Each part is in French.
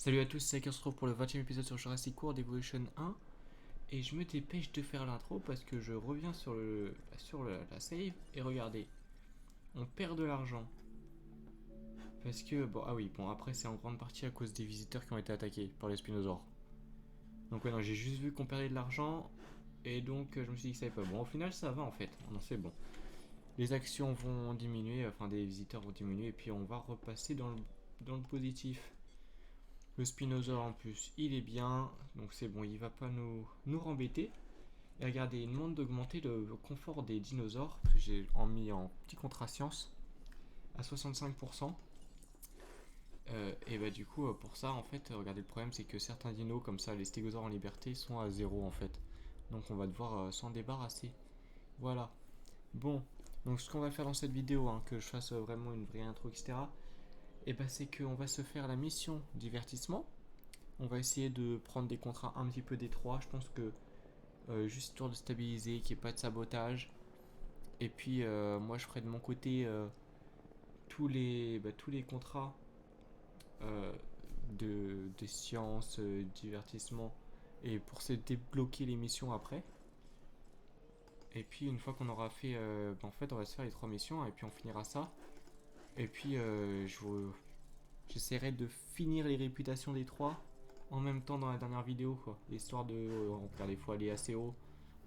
Salut à tous, c'est qui on se retrouve pour le 20e épisode sur Jurassic World Evolution 1. Et je me dépêche de faire l'intro parce que je reviens la save. Et regardez, on perd de l'argent. Parce que, bon, ah oui, bon, après c'est en grande partie à cause des visiteurs qui ont été attaqués par les spinosaures. Donc ouais, non, j'ai juste vu qu'on perdait de l'argent. Et donc je me suis dit que ça allait pas bon. Au final ça va en fait, non c'est bon. Les actions vont diminuer, enfin des visiteurs vont diminuer. Et puis on va repasser dans le positif. Le Spinosaur en plus, il est bien, donc c'est bon, il va pas nous rembêter. Et regardez, il demande d'augmenter le confort des dinosaures, parce que j'ai mis en petit contrat science à 65%. Et bah du coup, pour ça, en fait, regardez, le problème c'est que certains dinos, comme ça, les stégosaures en liberté, sont à zéro en fait. Donc on va devoir s'en débarrasser. Voilà. Bon, donc ce qu'on va faire dans cette vidéo, hein, que je fasse vraiment une vraie intro, etc. Et bah c'est qu'on va se faire la mission divertissement. On va essayer de prendre des contrats un petit peu détroits. Je pense que juste histoire de stabiliser, qu'il n'y ait pas de sabotage. Et puis moi je ferai de mon côté tous les contrats euh, de sciences, divertissement. Et pour se débloquer les missions après. Et puis une fois qu'on aura fait, en fait on va se faire les 3 missions et puis on finira ça. Et puis j'essaierai de finir les réputations des 3 en même temps dans la dernière vidéo, quoi. Histoire de regarder, il faut aller assez haut.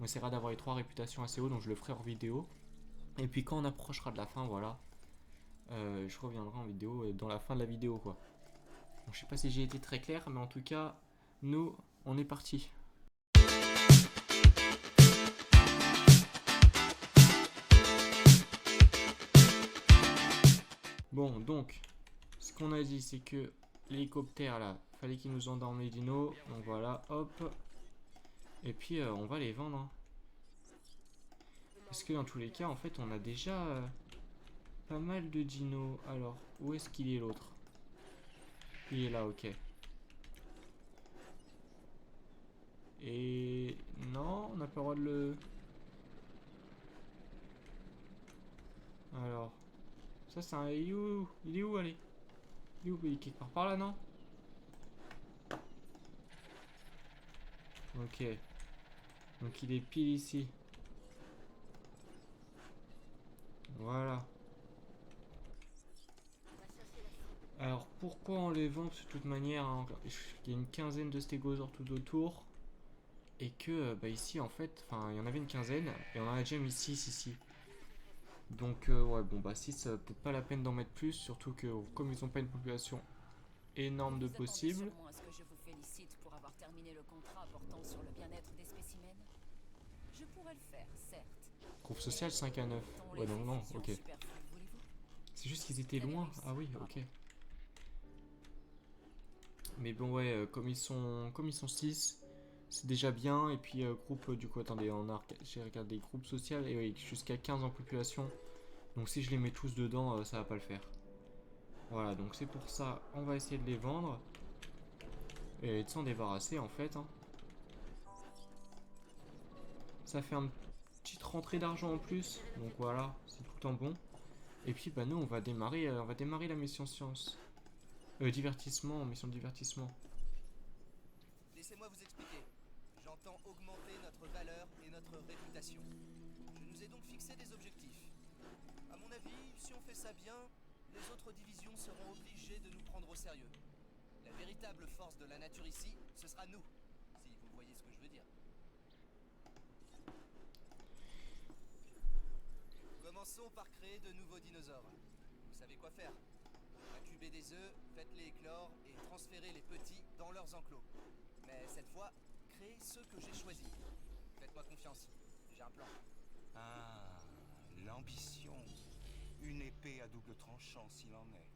On essaiera d'avoir les 3 réputations assez haut, donc je le ferai hors vidéo. Et puis quand on approchera de la fin, voilà, je reviendrai en vidéo dans la fin de la vidéo, quoi. Donc, je sais pas si j'ai été très clair, mais en tout cas, nous, on est parti. Bon, donc, ce qu'on a dit, c'est que l'hélicoptère, là, fallait qu'il nous endorme les dinos. Donc voilà, hop. Et puis, on va les vendre, hein. Parce que dans tous les cas, en fait, on a déjà pas mal de dinos. Alors, où est-ce qu'il est l'autre? Il est là, ok. Et non, on n'a pas le droit de le... Alors, ça c'est un... Il est où? Il est où, allez? Il est où? Il est quelque part par là, non? Ok. Donc il est pile ici. Voilà. Alors pourquoi on les vend? Parce que de toute manière, hein, il y a une quinzaine de stégosaures tout autour. Et que bah ici en fait, enfin il y en avait une quinzaine. Et on en a déjà mis 6 ici. Donc ouais bon bah 6 peut-être pas la peine d'en mettre plus. Surtout que comme ils ont pas une population énorme de Vous attendez possibles. sûrement à ce que je vous félicite pour avoir terminé le contrat portant sur le bien-être des spécimens. Je pourrais le faire, certes. Groupe Mais social 5 à 9. évitons Ouais les donc non, effusions ok. superflues, voulez-vous? C'est juste qu'ils étaient Très bien loin. réussi, Ah oui, bravo. ok. Mais bon ouais, comme ils sont 6, c'est déjà bien. Et puis groupe du coup attendez, j'ai regardé groupe social et oui, jusqu'à 15 en population. Donc si je les mets tous dedans, ça va pas le faire. Voilà, donc c'est pour ça, on va essayer de les vendre et de s'en débarrasser en fait, hein. Ça fait une petite rentrée d'argent en plus, donc voilà, c'est tout le temps bon. Et puis bah nous on va démarrer la mission science. Divertissement, mission de divertissement. Laissez-moi vous expliquer. J'entends augmenter notre valeur et notre réputation. Je nous ai donc fixé des objectifs. À mon avis, si on fait ça bien, les autres divisions seront obligées de nous prendre au sérieux. La véritable force de la nature ici, ce sera nous, si vous voyez ce que je veux dire. Commençons par créer de nouveaux dinosaures. Vous savez quoi faire. Incubez des œufs, faites-les éclore et transférez les petits dans leurs enclos. Mais cette fois, créez ceux que j'ai choisis. Faites-moi confiance, j'ai un plan. Ah, l'ambition. Une épée à double tranchant s'il en est.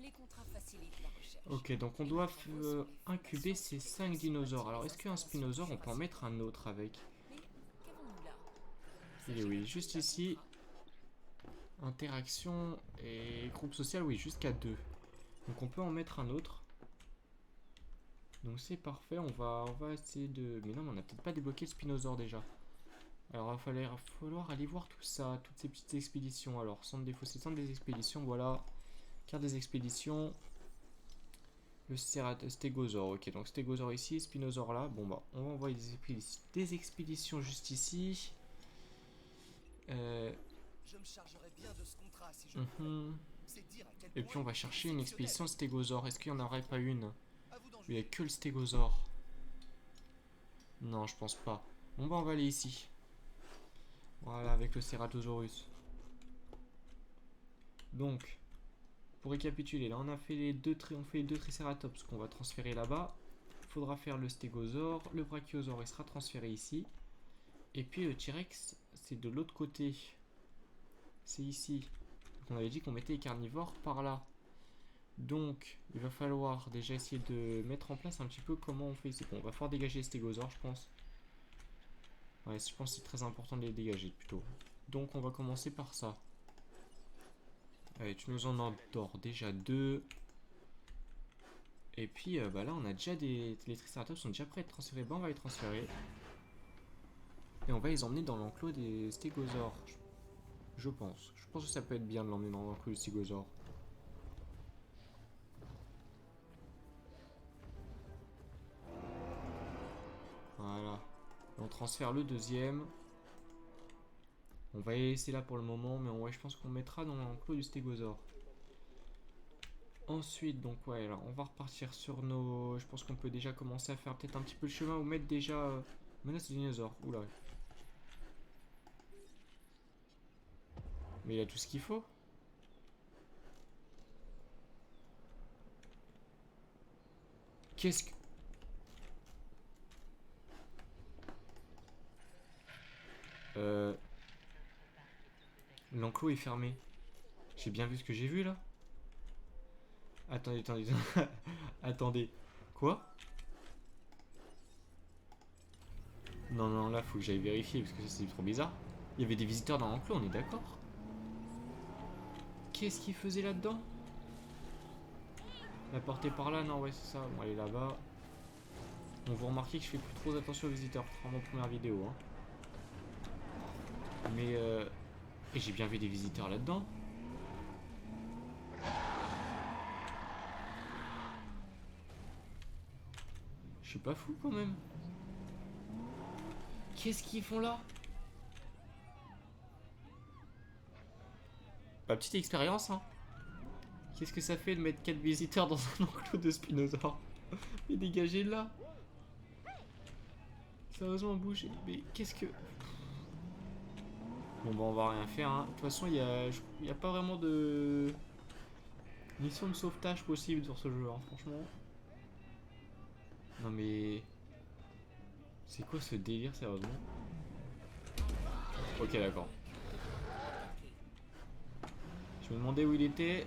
Les contrats facilitent la recherche. Ok, donc on Les doit travaux sont les incuber fondations ces des 5 principales dinosaures. Alors est-ce qu'un installations spinosaure, on peut en Jurassic mettre un World. autre avec? Mais qu'avons-nous là? Il est oui, S'agirait-il juste d'un ici. contrat? Interaction et groupe social, oui, jusqu'à 2. Donc on peut en mettre un autre. Donc c'est parfait, on va essayer de... Mais non, mais on n'a peut-être pas débloqué le spinosaure déjà. Alors il va falloir aller voir tout ça, toutes ces petites expéditions. Alors centre des fossés, centre des expéditions, voilà. Carte des expéditions. Le stégosaure, ok, donc stégosaure ici, spinosaure là. Bon bah, on va envoyer des expéditions juste ici. Je me chargerai bien de ce contrat si je le fais. C'est dire à quel Et point puis on va il est chercher une expédition exceptionnel. stégosaure. Est-ce qu'il n'y en aurait pas une? À vous d'en Il n'y a juger. que le stégosaure. Non, je pense pas. Bon bah, on va aller ici. Voilà, avec le Ceratosaurus. Donc, pour récapituler, là on a fait les deux, on fait les deux Triceratops qu'on va transférer là-bas. Il faudra faire le stégosaure, le brachiosaure il sera transféré ici. Et puis le T-Rex, c'est de l'autre côté. C'est ici. Donc on avait dit qu'on mettait les carnivores par là. Donc, il va falloir déjà essayer de mettre en place un petit peu comment on fait. C'est bon, on va falloir dégager les stégosaures, je pense. Ouais, je pense que c'est très important de les dégager plutôt. Donc, on va commencer par ça. Allez, tu nous en endors déjà deux. Et puis, bah là, on a déjà des... Les Triceratops sont déjà prêts à être transférés. Bah, on va les transférer. Et on va les emmener dans l'enclos des stégosaures. Je pense. Je pense que ça peut être bien de l'emmener dans l'enclos des stégosaures. Voilà. On transfère le deuxième. On va les laisser là pour le moment, mais ouais, je pense qu'on mettra dans l'enclos du stégosaure. Ensuite, donc ouais, alors on va repartir sur nos... Je pense qu'on peut déjà commencer à faire peut-être un petit peu le chemin ou mettre déjà... Menace de dinosaures, oula. Mais il a tout ce qu'il faut. Qu'est-ce que... L'enclos est fermé. J'ai bien vu ce que j'ai vu là. Attendez, attendez, attendez. Quoi? Non, non, là faut que j'aille vérifier parce que c'est trop bizarre. Il y avait des visiteurs dans l'enclos, on est d'accord? Qu'est-ce qu'ils faisaient là-dedans? La portée par là, non, ouais, c'est ça. On va aller là-bas. Bon, vous remarquez que je fais plus trop attention aux visiteurs, contrairement aux premières vidéos. Hein. Mais et j'ai bien vu des visiteurs là-dedans. Je suis pas fou quand même. Qu'est-ce qu'ils font là? Bah, petite expérience, hein. Qu'est-ce que ça fait de mettre 4 visiteurs dans un enclos de spinosaures? Mais dégagez de là. Sérieusement, bougez. Mais qu'est-ce que... Bon, bah, on va rien faire, hein. De toute façon, il y a pas vraiment de... mission de sauvetage possible sur ce jeu, hein, franchement. Non, mais... C'est quoi ce délire, sérieusement? Ok, d'accord. Je me demandais où il était.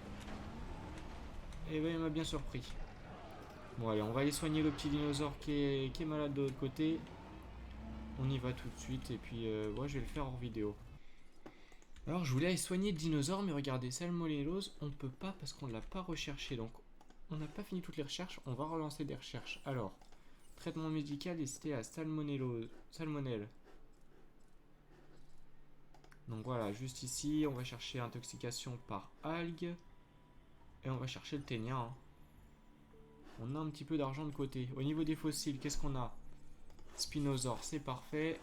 Et ben, il m'a bien surpris. Bon, allez, on va aller soigner le petit dinosaure qui est malade de l'autre côté. On y va tout de suite. Et puis, ouais, je vais le faire hors vidéo. Alors, je voulais aller soigner le dinosaure, mais regardez, salmonellose, on peut pas parce qu'on ne l'a pas recherché. Donc, on n'a pas fini toutes les recherches. On va relancer des recherches. Alors, traitement médical listé à salmonellose. Salmonelle. Donc voilà, juste ici, on va chercher intoxication par algues. Et on va chercher le ténia. Hein. On a un petit peu d'argent de côté. Au niveau des fossiles, qu'est-ce qu'on a? Spinosaure, c'est parfait.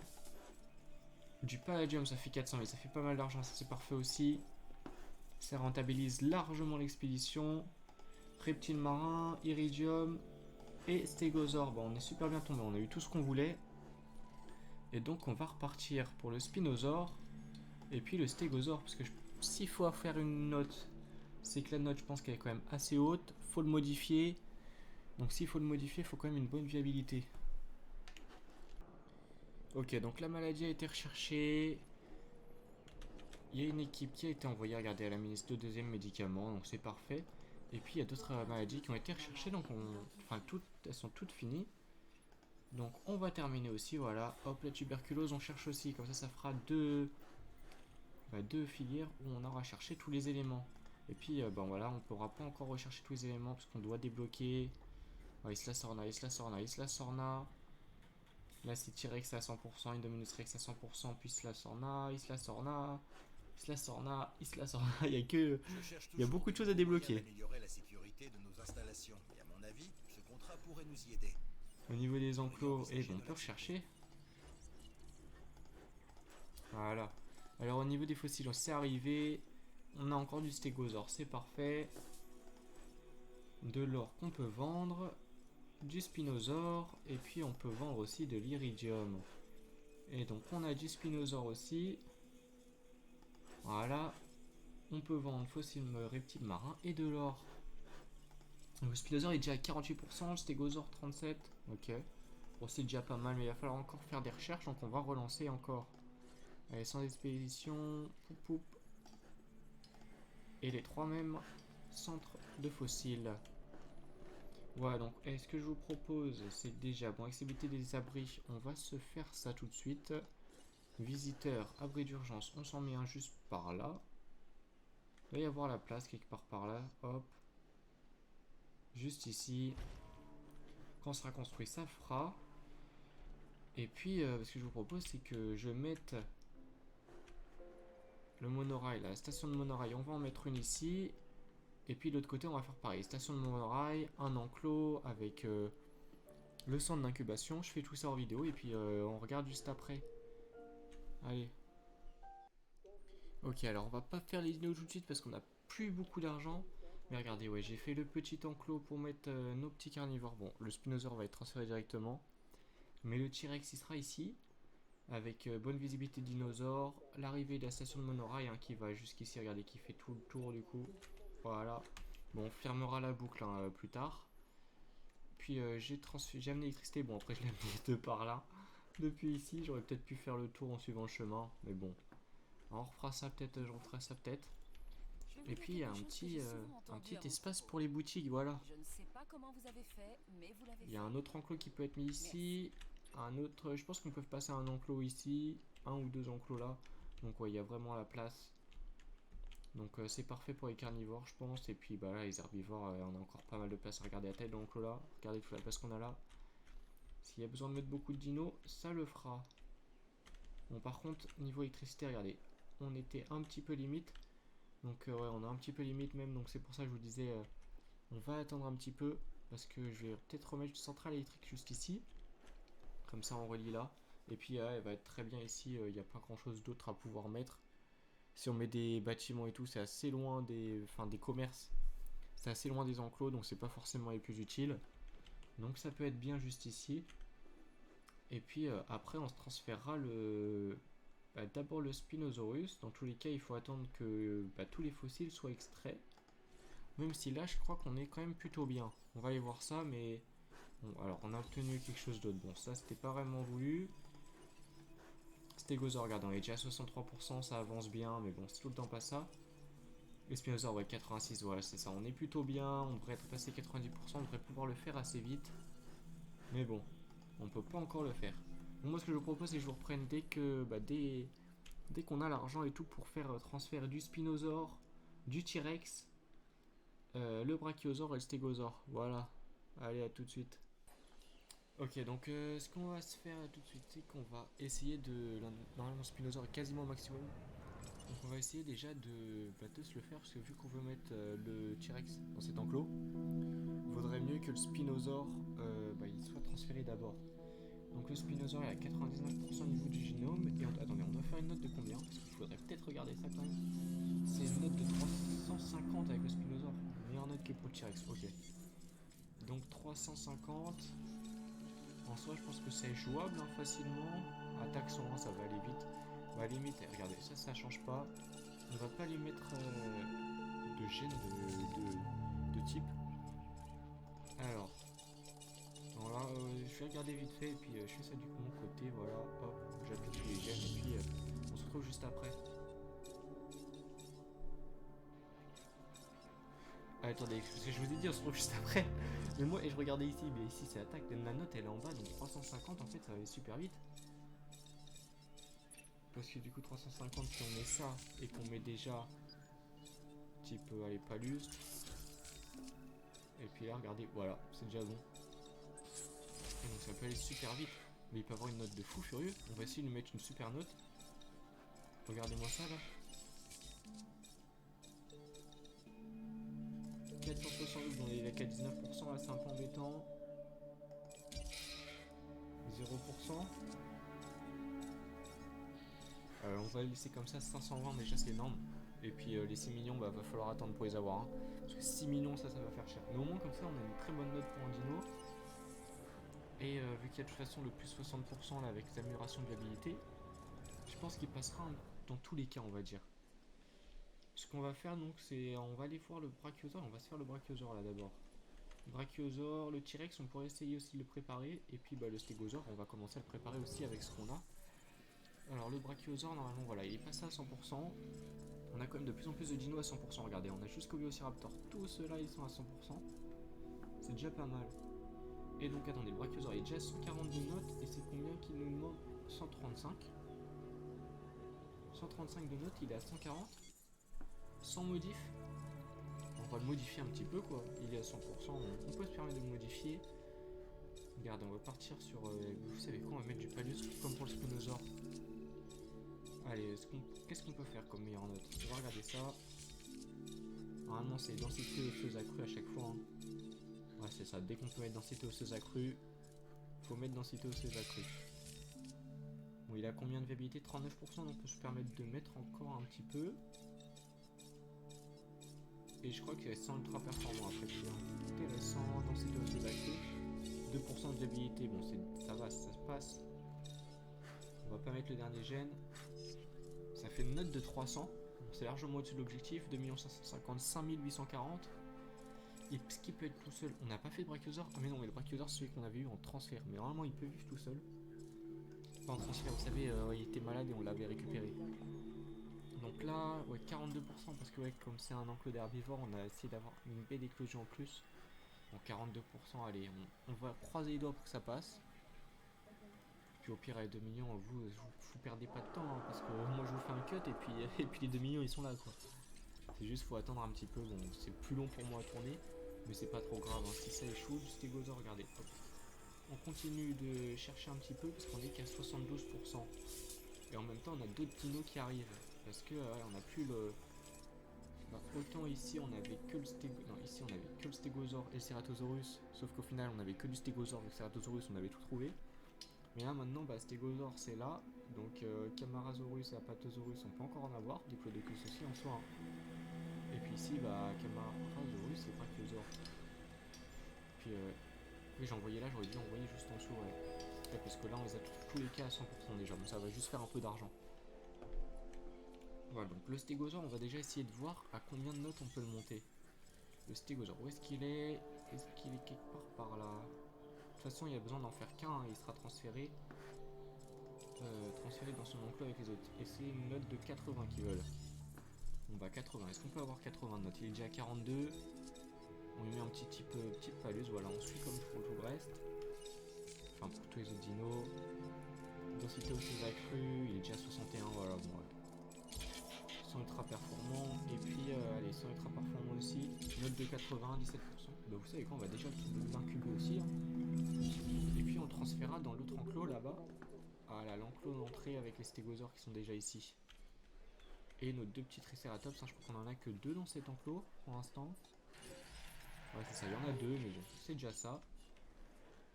Du palladium, ça fait 400 000, ça fait pas mal d'argent, ça c'est parfait aussi. Ça rentabilise largement l'expédition. Reptile marin, iridium et stégosaure. Bon, on est super bien tombé, on a eu tout ce qu'on voulait. Et donc on va repartir pour le spinosaure. Et puis le stégosaure, parce que s'il faut faire une note, c'est que la note, je pense qu'elle est quand même assez haute. Faut le modifier. Donc s'il faut le modifier, il faut quand même une bonne viabilité. Ok, donc la maladie a été recherchée. Il y a une équipe qui a été envoyée regarder à la ministre de deuxième médicament, donc c'est parfait. Et puis il y a d'autres maladies qui ont été recherchées, donc enfin elles sont toutes finies. Donc on va terminer aussi, voilà. Hop, la tuberculose on cherche aussi, comme ça fera deux filières où on aura cherché tous les éléments. Et puis ben voilà, on ne pourra pas encore rechercher tous les éléments parce qu'on doit débloquer Isla Sorna, Isla Sorna, Isla Sorna. Là c'est T-Rex à 100%, Indominus Rex à 100%, puis Slasorna, Islasorna, Islasorna, Islasorna, il y a que... Je cherche Il y a toujours beaucoup de des choses à nouveaux moyens débloquer. d'améliorer la sécurité de nos installations. Et à mon avis, ce contrat pourrait nous y aider. Au niveau des enclos, et bon, on peut rechercher. Voilà. Alors au niveau des fossiles, on s'est arrivé. On a encore du stégosaure, c'est parfait. De l'or qu'on peut vendre. Du spinosaure. Et puis on peut vendre aussi de l'iridium. Et donc on a du spinosaure aussi. Voilà. On peut vendre fossiles reptiles marins et de l'or. Le spinosaure est déjà à 48%, le stégosaure 37%. Ok. Bon, c'est déjà pas mal, mais il va falloir encore faire des recherches, donc on va relancer encore. Allez, sans expédition, poup poup. Et les 3 mêmes centres de fossiles. Voilà, donc ce que je vous propose, c'est déjà, bon, accessibilité des abris, on va se faire ça tout de suite. Visiteur, abri d'urgence, on s'en met un juste par là. Il va y avoir la place quelque part par là, hop. Juste ici. Quand on sera construit, ça fera. Et puis, ce que je vous propose, c'est que je mette le monorail, la station de monorail, on va en mettre une ici. Et puis de l'autre côté, on va faire pareil. Station de monorail, un enclos avec le centre d'incubation. Je fais tout ça en vidéo et puis on regarde juste après. Allez. Ok, alors on va pas faire les dinos tout de suite parce qu'on n'a plus beaucoup d'argent. Mais regardez, ouais, j'ai fait le petit enclos pour mettre nos petits carnivores. Bon, le spinosaure va être transféré directement. Mais le T-Rex, il sera ici. Avec bonne visibilité de dinosaures. L'arrivée de la station de monorail hein, qui va jusqu'ici, regardez, qui fait tout le tour du coup. Voilà. Bon, on fermera la boucle hein, plus tard. Puis j'ai amené l'électricité. Bon, après je l'ai amené de par là. Depuis ici, j'aurais peut-être pu faire le tour en suivant le chemin. Mais bon, on refera ça peut-être, je referai ça peut-être. Et puis il y a un petit espace pour les boutiques, voilà. Je ne sais pas comment vous avez fait, mais vous l'avez Il y a fait. un autre enclos qui peut être mis ici. Un autre, je pense qu'on peut passer un enclos ici. Un ou deux enclos là. Donc ouais, il y a vraiment la place. Donc c'est parfait pour les carnivores, je pense. Et puis bah là, les herbivores, on a encore pas mal de place. Regardez la taille de l'enclos là. Regardez toute la place qu'on a là. S'il y a besoin de mettre beaucoup de dinos, ça le fera. Bon, par contre, niveau électricité, regardez. On était un petit peu limite. Donc ouais, on a un petit peu limite même. Donc c'est pour ça que je vous disais, on va attendre un petit peu. Parce que je vais peut-être remettre une centrale électrique juste ici. Comme ça, on relie là. Et puis elle va être très bien ici. Il n'y a pas grand chose d'autre à pouvoir mettre. Si on met des bâtiments et tout, c'est assez loin des commerces. C'est assez loin des enclos, donc c'est pas forcément les plus utiles. Donc ça peut être bien juste ici. Et puis après, on se transférera d'abord le Spinosaurus. Dans tous les cas, il faut attendre que tous les fossiles soient extraits. Même si là, je crois qu'on est quand même plutôt bien. On va aller voir ça, mais... Bon, alors, on a obtenu quelque chose d'autre. Bon, ça, c'était pas vraiment voulu. Stégosaure, regarde, on est déjà à 63%, ça avance bien, mais bon, c'est tout le temps pas ça. Le Spinosaure, ouais, 86, voilà, c'est ça. On est plutôt bien, on devrait être passé 90%, on devrait pouvoir le faire assez vite. Mais bon, on peut pas encore le faire. Donc moi, ce que je vous propose, c'est que je vous reprenne dès qu'on a l'argent et tout pour faire transfert du Spinosaure, du T-Rex, le Brachiosaure et le Stégosaure. Voilà. Allez, à tout de suite. Ok, donc ce qu'on va se faire tout de suite, c'est qu'on va essayer de... Normalement, le Spinosaure est quasiment au maximum. Donc on va essayer déjà de se le faire, parce que vu qu'on veut mettre le T-Rex dans cet enclos, il vaudrait mieux que le Spinosaure il soit transféré d'abord. Donc le Spinosaure est à 99% au niveau du génome. Et attendez, on doit faire une note de combien? Parce qu'il faudrait peut-être regarder ça quand même. C'est une note de 350 avec le Spinosaure. Meilleure note que pour le T-Rex, ok. Donc 350. En soi, je pense que c'est jouable hein, facilement. Attaque 101, ça va aller vite. Bah, limite, regardez, ça change pas. On va pas lui mettre de gène de type. Alors, là, je vais regarder vite fait et puis je fais ça du mon côté. Voilà, hop, j'applique les gènes et puis on se retrouve juste après. Ah, attendez, ce que je vous ai dit, on se retrouve juste après. Mais moi, je regardais ici, mais ici c'est attaque. La note elle est en bas, donc 350 en fait, ça va aller super vite. Parce que du coup, 350, si on met ça et qu'on met déjà type allez, palustre. Et puis là, regardez, voilà, c'est déjà bon. Et donc ça peut aller super vite. Mais il peut avoir une note de fou furieux. On va essayer de lui mettre une super note. Regardez-moi ça là. 472, on est qu'à 19%, là c'est un peu embêtant. 0%. On va le laisser comme ça, 520 déjà c'est énorme. Et puis les 6 millions, bah va falloir attendre pour les avoir. Hein. Parce que 6 millions ça va faire cher. Mais au moins comme ça on a une très bonne note pour un dino. Et vu qu'il y a de toute façon le plus 60% là avec l'amélioration de viabilité, je pense qu'il passera dans tous les cas on va dire. Ce qu'on va faire donc c'est on va aller voir le brachiosaure, on va se faire le brachiosaure là d'abord. Brachiosaure, le T-Rex on pourrait essayer aussi de le préparer. Et puis bah, le stégosaure on va commencer à le préparer aussi avec ce qu'on a. Alors le brachiosaure normalement voilà il est passé à 100%. On a quand même de plus en plus de dinos à 100%. Regardez on a jusqu'au Velociraptor. Tous ceux-là ils sont à 100%. C'est déjà pas mal. Et donc attendez le brachiosaure il est déjà à 142 notes. Et c'est combien qu'il nous demande? 135. 135 de notes il est à 140. Sans modif. On va le modifier un petit peu quoi. Il est à 100%. On peut se permettre de le modifier. Regardez on va partir sur... vous savez quoi on va mettre du Palus comme pour le Spinosaure. Allez, qu'est-ce qu'on peut faire comme meilleure note? On va regarder ça. Normalement c'est densité osseuse accrue à chaque fois. Hein. Ouais c'est ça, dès qu'on peut mettre densité osseuse accrue, faut mettre densité osseuse accrue. Bon il a combien de viabilité? 39%, donc on peut se permettre de mettre encore un petit peu. Et je crois qu'il est sans ultra performant après tout. Intéressant, densité osseuse accrue. 2% de viabilité, bon ça va, ça se passe. On va pas mettre le dernier gène. Ça fait une note de 300. C'est largement au-dessus de l'objectif. 2 550, 5840. Et ce qui peut être tout seul. On n'a pas fait de brachiosaure. Ah mais non, mais le brachiosaure c'est celui qu'on avait eu en transfert. Mais normalement il peut vivre tout seul. Pas en transfert, vous savez, il était malade et on l'avait récupéré. Donc là, ouais, 42%. Parce que ouais, comme c'est un enclos d'herbivore, on a essayé d'avoir une belle éclosion en plus. Donc 42%, allez, on va croiser les doigts pour que ça passe. Puis au pire, avec 2 millions, vous perdez pas de temps, hein, parce que moi je vous fais un cut et puis les 2 millions ils sont là quoi. C'est juste faut attendre un petit peu, bon c'est plus long pour moi à tourner, mais c'est pas trop grave, hein. Si ça échoue, du stégosaure, regardez, hop. On continue de chercher un petit peu parce qu'on est qu'à 72%. Et en même temps on a d'autres dinos qui arrivent, parce que on a plus le... Bah, autant ici on avait que le stégosaure, non ici on avait que le stégosaure et le Ceratosaurus, sauf qu'au final on avait que du stégosaure, le Ceratosaurus on avait tout trouvé. Mais là maintenant bah, stégosaure c'est là, donc Camarasaurus et Apatosaurus on peut encore en avoir, Diplodocus aussi en soi. Hein. Et puis ici bah Camarasaurus et Brachiosaure. Puis oui j'ai envoyé là, j'aurais dû envoyer juste en dessous ouais. Parce que là on les a tous les cas à 100% déjà, donc ça va juste faire un peu d'argent. Voilà donc le stégosaure on va déjà essayer de voir à combien de notes on peut le monter. Le stégosaure, où est-ce qu'il est? Est-ce qu'il est quelque part par là? De toute façon il y a besoin d'en faire qu'un, hein, il sera transféré dans son enclos avec les autres. Et c'est une note de 80 qu'ils veulent. Bon bah 80, est-ce qu'on peut avoir 80 de notes? Il est déjà à 42. On lui met un petit palus, voilà, on suit comme pour tout le reste. Enfin pour tous les autres dinos. Densité osseuse accrue, il est déjà à 61, voilà bon ouais. Sans ultra performant, et puis allez, sans ultra performant aussi, note de 80, 17%. Bah vous savez quoi, on va déjà l'incuber aussi. Hein. Et puis on le transférera dans l'autre enclos là-bas. Voilà, l'enclos d'entrée avec les stégosaures qui sont déjà ici. Et nos deux petits tricératops, hein, je crois qu'on en a que 2 dans cet enclos pour l'instant. Ouais c'est ça, il y en a 2, mais bon, c'est déjà ça.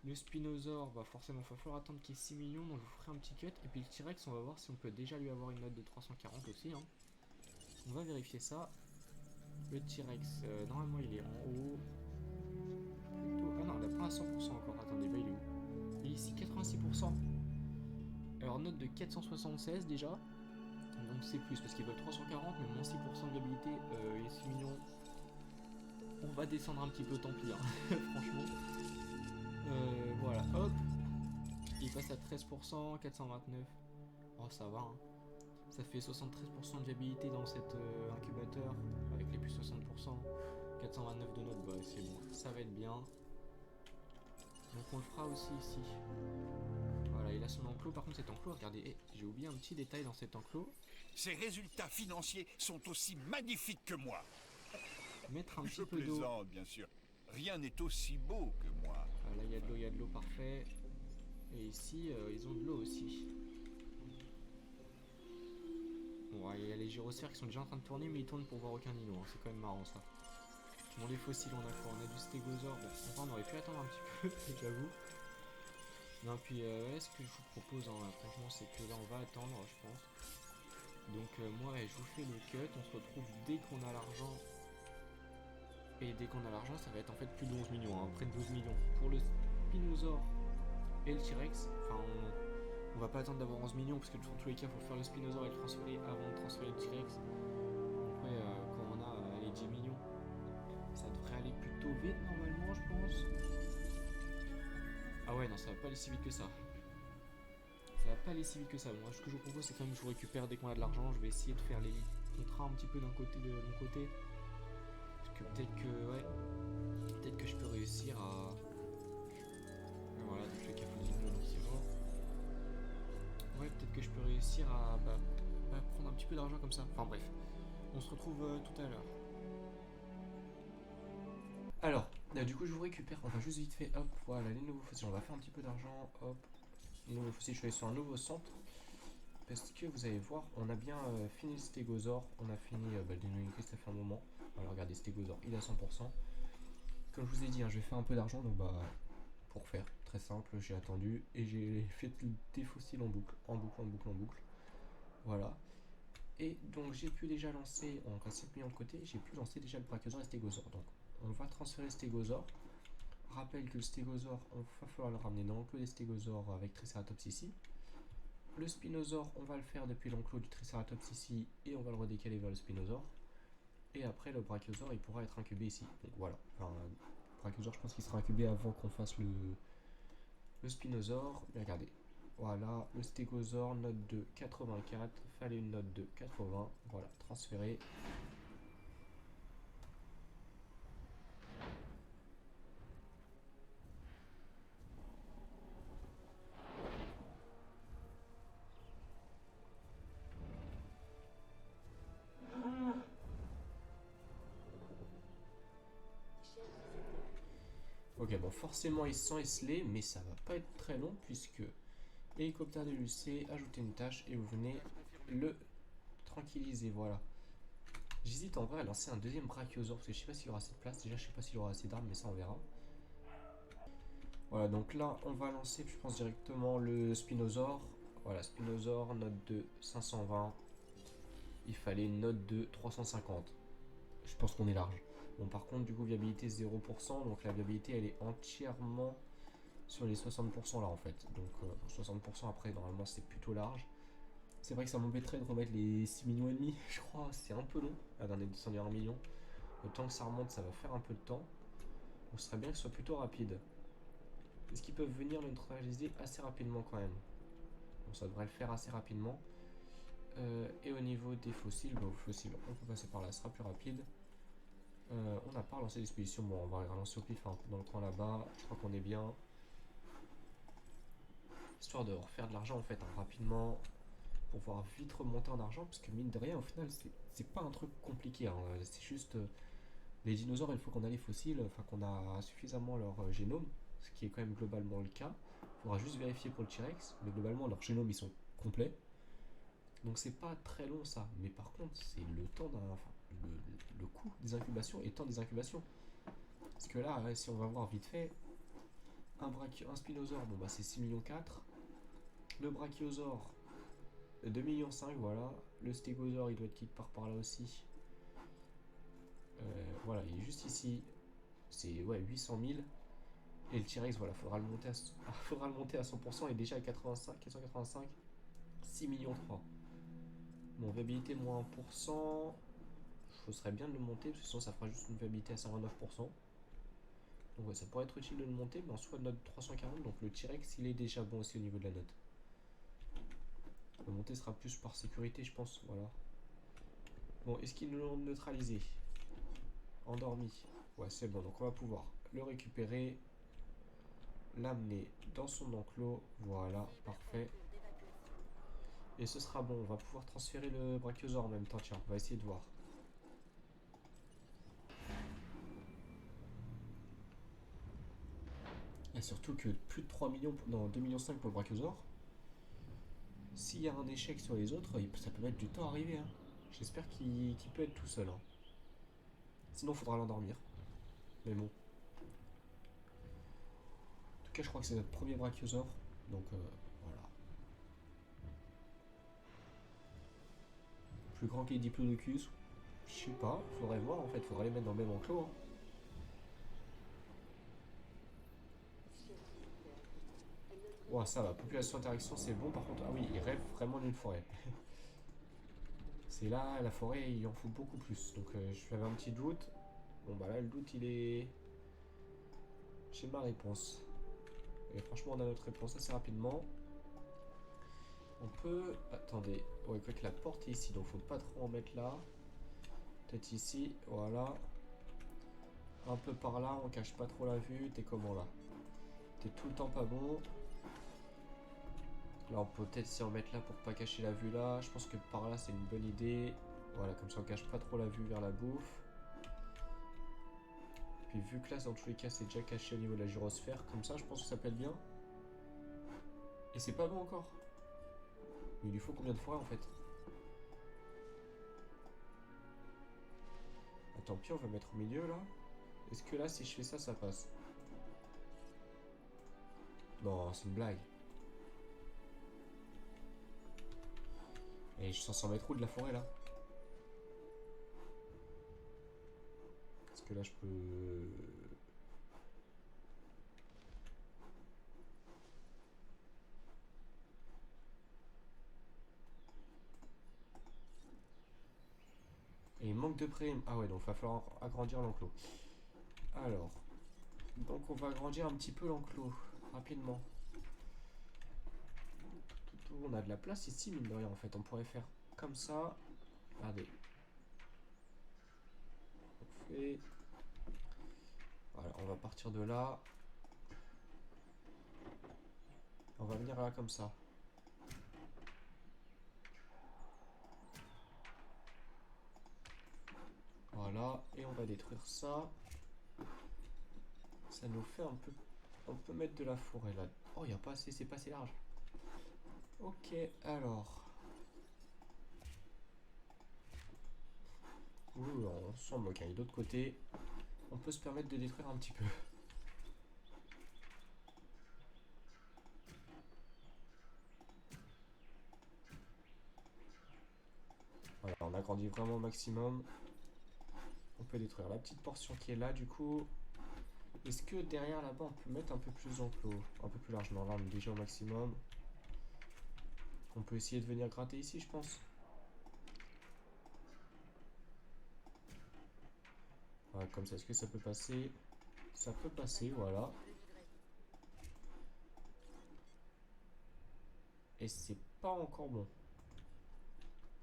Le Spinosaure, bah forcément il va falloir attendre qu'il y ait 6 millions, donc je vous ferai un petit cut. Et puis le T-Rex, on va voir si on peut déjà lui avoir une note de 340 aussi. Hein. On va vérifier ça. Le T-Rex, normalement il est en haut. Plutôt... Ah non, on l'a pas à 100% encore. Attendez, bah il est où? Il est ici, 86%. Alors note de 476 déjà. Donc c'est plus parce qu'il veut 340, mais moins 6% de viabilité et 6 millions. On va descendre un petit peu, tant pis, hein. Franchement. Voilà, hop. Il passe à 13%, 429. Oh ça va, hein. Ça fait 73% de viabilité dans cet incubateur, avec les plus 60%, 429 de notes, bah c'est bon, ça va être bien. Donc on le fera aussi ici. Voilà, il a son enclos, par contre cet enclos, regardez, j'ai oublié un petit détail dans cet enclos. Ces résultats financiers sont aussi magnifiques que moi. Mettre un Je petit peu d'eau. plaisante, bien sûr. Rien n'est aussi beau que moi. Là il y a de l'eau, parfait. Et ici, ils ont de l'eau aussi. Bon, il y a les gyrosphères qui sont déjà en train de tourner, mais ils tournent pour voir aucun dino. Hein. C'est quand même marrant ça. Bon, les fossiles, on a quoi? On a du stégosaure. Bon, enfin, on aurait pu attendre un petit peu, j'avoue. Non, puis ouais, ce que je vous propose, hein, franchement, c'est que là, on va attendre, je pense. Donc, moi, je vous fais le cut. On se retrouve dès qu'on a l'argent. Et dès qu'on a l'argent, ça va être en fait plus de 11 millions, hein, près de 12 millions. Pour le Spinosaure et le T-Rex, enfin, on va pas attendre d'avoir 11 millions, parce que dans tous les cas, il faut faire le Spinosaure et le transférer avant de transférer le T-Rex. Après, quand on a les 10 millions, ça devrait aller plutôt vite normalement, je pense. Ah ouais, non, ça va pas aller si vite que ça. Ça va pas aller si vite que ça. Moi, ce que je vous propose, c'est quand même que je vous récupère dès qu'on a de l'argent. Je vais essayer de faire les contrats un petit peu d'un côté de mon côté. Parce que peut-être que, ouais, peut-être que je peux réussir à... Voilà, donc le cafouzine, donc c'est mort. Ouais, peut-être que je peux réussir à prendre un petit peu d'argent comme ça. Enfin bref, on se retrouve tout à l'heure. Alors, du coup je vous récupère, on va juste vite fait, hop, voilà les nouveaux fossiles, on va faire un petit peu d'argent, hop, nouveaux fossiles, je suis allé sur un nouveau centre, parce que vous allez voir, on a bien fini le stégosaure, on a fini le dénoyauté, ça fait un moment, alors regardez, stégosaure, il est à 100%, comme je vous ai dit, hein, je vais faire un peu d'argent, donc pour faire, très simple, j'ai attendu, et j'ai fait des fossiles en boucle, en boucle, en boucle, en boucle, voilà. Et donc j'ai pu déjà lancer, on reste 7 millions de côté, j'ai pu lancer déjà le brachiosaure et le stégosaure. Donc on va transférer le stégosaure. Rappelle que le stégosaure, on va falloir le ramener dans l'enclos des stégosaures avec Triceratops ici. Le spinosaure, on va le faire depuis l'enclos du Triceratops ici et on va le redécaler vers le spinosaure. Et après le brachiosaure, il pourra être incubé ici. Donc voilà, enfin, le brachiosaure, je pense qu'il sera incubé avant qu'on fasse le spinosaure. Mais regardez, voilà, le stégosaure, note de 84, fallait une note de 80, voilà, transféré. Ok, bon, forcément il se sent esselé, mais ça va pas être très long puisque hélicoptère de l'UC, ajouter une tâche et vous venez le tranquilliser, voilà. J'hésite en vrai à lancer un deuxième brachiosaure parce que je sais pas s'il y aura assez de place. Déjà, je sais pas s'il y aura assez d'armes, mais ça on verra. Voilà, donc là on va lancer, je pense, directement le spinosaure. Voilà, spinosaure, note de 520. Il fallait une note de 350. Je pense qu'on est large. Bon, par contre, du coup, viabilité 0%. Donc la viabilité elle est entièrement sur les 60% là en fait. Donc 60% après, normalement, c'est plutôt large. C'est vrai que ça m'embêterait de remettre les 6 millions et demi, je crois, c'est un peu long. La dernière descendue à 1 million. Le temps que ça remonte, ça va faire un peu de temps. Donc ce serait bien que ce soit plutôt rapide. Est-ce qu'ils peuvent venir le neutraliser assez rapidement quand même? Bon, ça devrait le faire assez rapidement. Et au niveau des fossiles, bah, fossiles, on peut passer par là, ce sera plus rapide. On n'a pas relancé l'expédition, bon on va relancer au pif un peu dans le coin là-bas, je crois qu'on est bien. Histoire de refaire de l'argent en fait, hein, rapidement, pour pouvoir vite remonter en argent, parce que mine de rien au final c'est pas un truc compliqué, hein, c'est juste les dinosaures, il faut qu'on a les fossiles, enfin qu'on a suffisamment leur génome, ce qui est quand même globalement le cas. Il faudra juste vérifier pour le T-Rex, mais globalement leur génome ils sont complets. Donc c'est pas très long ça, mais par contre c'est le temps d'un, enfin, le coût des incubations et le temps des incubations. Parce que là, si on va voir vite fait, un spinosaure, bon bah c'est 6 millions 4. Le brachiosaure, 2 millions 5, voilà. Le stégosaure, il doit être quelque part par là aussi. Voilà, il est juste ici. C'est ouais, 800 000. Et le T-Rex, voilà, faudra le monter à 100% et déjà à 85, 485, 6 millions 3. Bon, viabilité moins 1%. Ce serait bien de le monter, parce que sinon ça fera juste une viabilité à 59%. Donc ouais, ça pourrait être utile de le monter, mais en soit note 340, donc le T-Rex il est déjà bon aussi au niveau de la note. Le monter sera plus par sécurité, je pense, voilà. Bon, est-ce qu'ils l'ont neutralisé? Endormi. Ouais, c'est bon, donc on va pouvoir le récupérer, l'amener dans son enclos, voilà, parfait. Et ce sera bon, on va pouvoir transférer le brachiosaure en même temps, tiens, on va essayer de voir. Et surtout que plus de 3 millions, non 2,5 millions pour le Brachiosaure. S'il y a un échec sur les autres, ça peut mettre du temps à arriver. Hein. J'espère qu'il peut être tout seul. Hein. Sinon, il faudra l'endormir. Mais bon. En tout cas, je crois que c'est notre premier Brachiosaure. Donc, voilà. Plus grand que les Diplodocus. Je sais pas, faudrait voir en fait. Faudrait les mettre dans le même enclos. Hein. Ouais, ça va. Population interaction, c'est bon. Par contre, ah oui, il rêve vraiment d'une forêt. C'est là, la forêt, il en faut beaucoup plus. Donc, j'avais un petit doute. Bon, bah là, le doute, il est... J'ai ma réponse. Et franchement, on a notre réponse assez rapidement. On peut... Attendez. Ouais, quoi que la porte est ici, donc faut pas trop en mettre là. Peut-être ici, voilà. Un peu par là, on cache pas trop la vue. T'es comment là? T'es tout le temps pas bon. Là, on peut peut-être s'y en mettre là pour pas cacher la vue là. Je pense que par là, c'est une bonne idée. Voilà, comme ça, on cache pas trop la vue vers la bouffe. Puis vu que là, dans tous les cas, c'est déjà caché au niveau de la gyrosphère, comme ça, je pense que ça peut être bien. Et c'est pas bon encore. Mais il lui faut combien de forêts en fait? Tant pis, on va mettre au milieu là. Est-ce que là, si je fais ça, ça passe? Non, c'est une blague. Et je suis censé en mettre où de la forêt là? Est-ce que là, je peux... Et il manque de près. Ah ouais, donc il va falloir agrandir l'enclos. Alors, donc on va agrandir un petit peu l'enclos, rapidement. On a de la place ici, mine de rien, en fait. On pourrait faire comme ça. Regardez. On fait... Voilà, on va partir de là. On va venir là comme ça. Voilà, et on va détruire ça. Ça nous fait un peu... On peut mettre de la forêt là. Oh, il n'y a pas assez, c'est pas assez large. Ok, alors... Ouh, on semble qu'il y a d'autre côté. On peut se permettre de détruire un petit peu. Voilà, on agrandit vraiment au maximum. On peut détruire la petite portion qui est là du coup. Est-ce que derrière là-bas on peut mettre un peu plus d'enclos? Un peu plus large, non là on est déjà au maximum. On peut essayer de venir gratter ici je pense. Voilà, comme ça, est-ce que ça peut passer? Ça peut passer, voilà. Et c'est pas encore bon.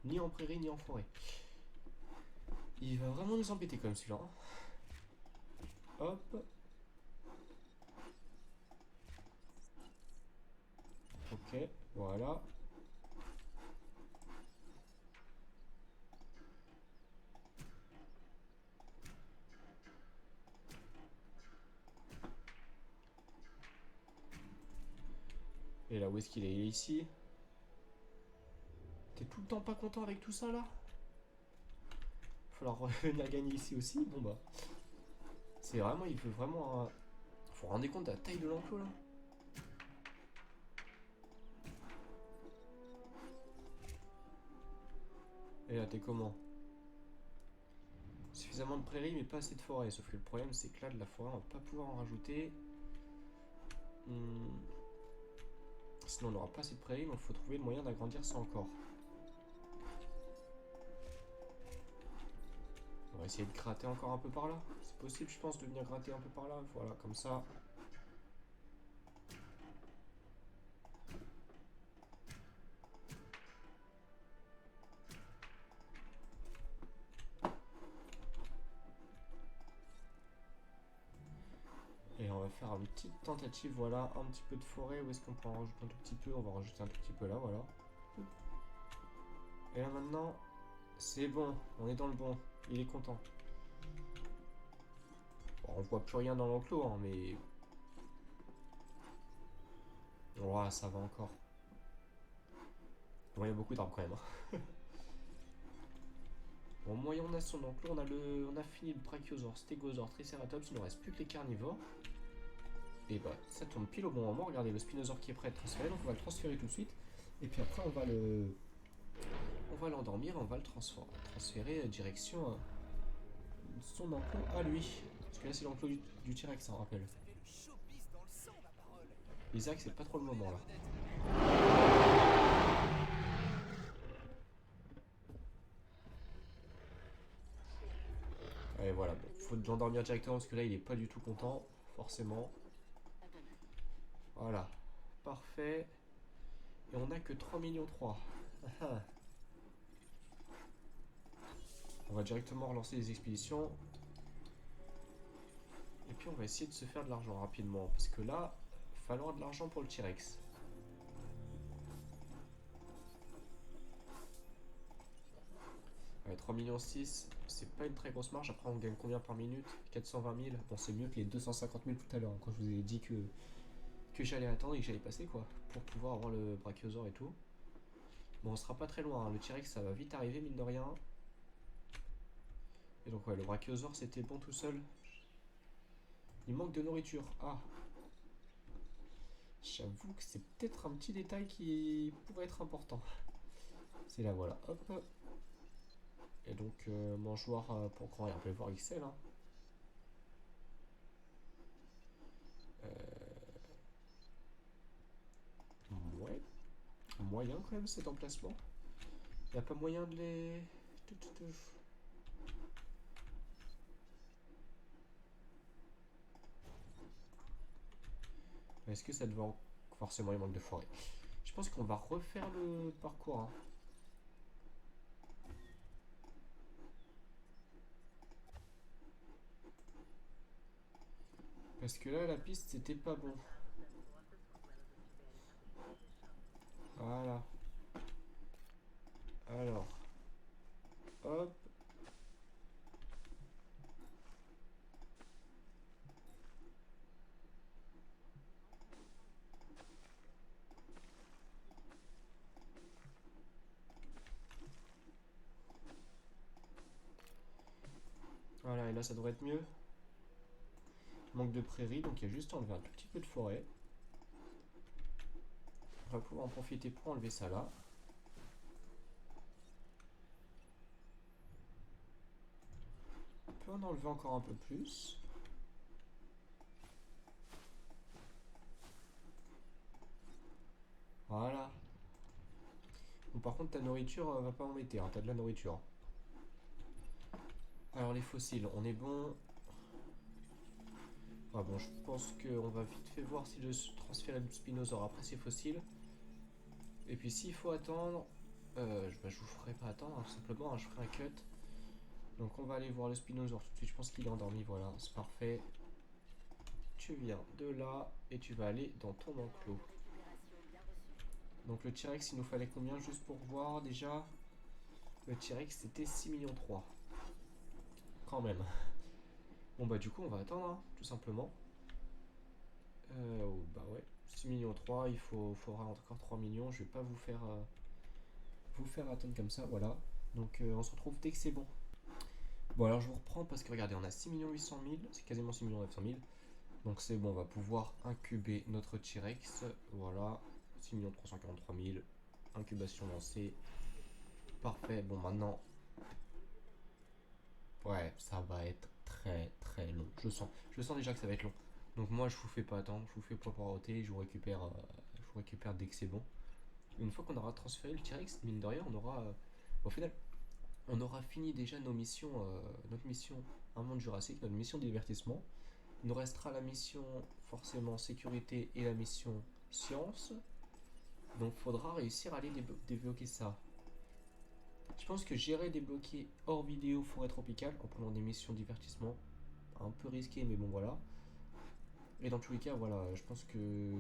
Ni en prairie, ni en forêt. Il va vraiment nous embêter quand même celui-là. Hop. Ok, voilà. Et là, où est-ce qu'il est? Il est ici. T'es tout le temps pas content avec tout ça là? Il va falloir revenir gagner ici aussi. Bon bah. C'est vraiment, il veut vraiment un... Faut rendre compte de la taille de l'enclos là. Et là, t'es comment? Suffisamment de prairies mais pas assez de forêt. Sauf que le problème c'est que là de la forêt on va pas pouvoir en rajouter. Sinon on n'aura pas assez de prairies, donc il faut trouver le moyen d'agrandir ça encore. On va essayer de gratter encore un peu par là. C'est possible je pense de venir gratter un peu par là. Voilà, comme ça. Et on va faire une petite tentative, voilà, un petit peu de forêt. Où est-ce qu'on peut en rajouter un tout petit peu? On va rajouter un tout petit peu là, voilà. Et là maintenant, c'est bon, on est dans le bon. Il est content. Bon, on voit plus rien dans l'enclos, hein, mais Ouais, ça va encore. Bon, il y a beaucoup d'arbres quand même. Hein. Bon, moyen on a son enclos, on a fini le brachiosaure, stégosaure, triceratops, il ne reste plus que les carnivores. Et bah ça tombe pile au bon moment, regardez le spinosaure qui est prêt à être transféré, donc on va le transférer tout de suite. Et puis après on va l'endormir et on va le transférer direction son enclos à lui. Parce que là c'est l'enclos du T-Rex, ça me rappelle. Ça fait le showbiz dans le sang, ma parole. Isaac c'est pas trop le moment là. Et voilà, bon, faut l'endormir directement parce que là il est pas du tout content, forcément. Voilà, parfait. Et on a que 3 millions 3. On va directement relancer les expéditions. Et puis on va essayer de se faire de l'argent rapidement. Parce que là, il va falloir de l'argent pour le T-Rex. Allez, 3 millions 6, c'est pas une très grosse marge. Après on gagne combien par minute? 420 000. Bon c'est mieux que les 250 000 tout à l'heure. Quand je vous ai dit que j'allais attendre et que j'allais passer quoi. Pour pouvoir avoir le brachiosaure et tout. Bon on sera pas très loin. Hein. Le T-Rex ça va vite arriver mine de rien. Et donc ouais, le brachiosaure c'était bon tout seul. Il manque de nourriture. Ah. J'avoue que c'est peut-être un petit détail qui pourrait être important. C'est là, voilà. Hop. Et donc, mangeoire pour grand rien. On peut voir XL. Hein. Ouais. Moyen quand même cet emplacement. Il n'y a pas moyen de les... Est-ce que ça devait forcément il manque de forêt? Je pense qu'on va refaire le parcours. Hein. Parce que là la piste c'était pas bon. Voilà. Alors. Hop. Voilà, et là ça devrait être mieux. Manque de prairie, donc il y a juste à enlever un tout petit peu de forêt. On va pouvoir en profiter pour enlever ça là. On peut en enlever encore un peu plus. Voilà. Bon, par contre ta nourriture va pas embêter, hein, t'as de la nourriture. Alors les fossiles, on est bon. Ah bon, je pense qu'on va vite fait voir si je transfère le spinosaure après ces fossiles. Et puis s'il faut attendre, je vous ferai pas attendre, hein, tout simplement, hein, je ferai un cut. Donc on va aller voir le spinosaure tout de suite, je pense qu'il est endormi, voilà, c'est parfait. Tu viens de là et tu vas aller dans ton enclos. Donc le T-Rex, il nous fallait combien juste pour voir déjà? Le T-Rex c'était 6 millions 3. Quand même. Bon bah du coup on va attendre, hein, tout simplement. Bah ouais, 6 millions 3, il faudra encore 3 millions, je vais pas vous faire attendre comme ça, voilà. Donc on se retrouve dès que c'est bon. Bon alors je vous reprends parce que regardez, on a 6 800 000, c'est quasiment 6 900 000. Donc c'est bon, on va pouvoir incuber notre T-Rex, voilà. 6 343 000, incubation lancée. Parfait, bon maintenant... Ouais, ça va être très très long, je sens déjà que ça va être long. Donc moi je vous fais pas attendre, je vous fais pas poireauter, je vous récupère dès que c'est bon. Une fois qu'on aura transféré le T-Rex, mine de rien, on aura... au final, on aura fini déjà nos missions, notre mission Un Monde Jurassique, notre mission de divertissement. Il nous restera la mission forcément sécurité et la mission science. Donc faudra réussir à aller débloquer ça. Je pense que j'irai débloquer hors vidéo forêt tropicale en prenant des missions divertissement. Un peu risqué mais bon voilà. Et dans tous les cas voilà, je pense que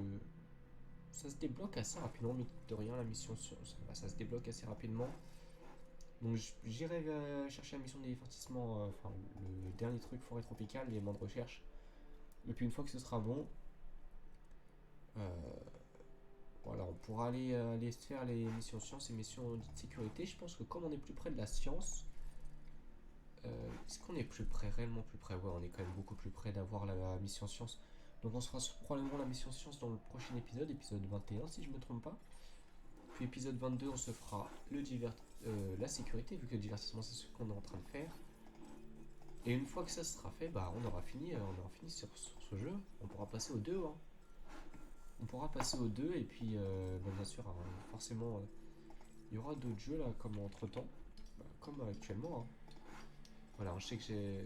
ça se débloque assez rapidement, mais de rien la mission ça se débloque assez rapidement. Donc j'irai chercher la mission de divertissement, enfin le dernier truc forêt tropicale, les éléments de recherche. Et puis une fois que ce sera bon, Voilà, on pourra aller se faire les missions sciences et missions de sécurité. Je pense que comme on est plus près de la science, est-ce qu'on est plus près, réellement plus près? Ouais, on est quand même beaucoup plus près d'avoir la mission science. Donc on se fera probablement la mission science dans le prochain épisode, épisode 21 si je me trompe pas. Puis épisode 22, on se fera la sécurité, vu que le divertissement c'est ce qu'on est en train de faire. Et une fois que ça sera fait, bah on aura fini sur ce jeu. On pourra passer au 2. Hein. On pourra passer au 2 et puis bah, bien sûr, forcément, il y aura d'autres jeux là, comme entre temps, bah, comme actuellement. Hein. Voilà, je sais que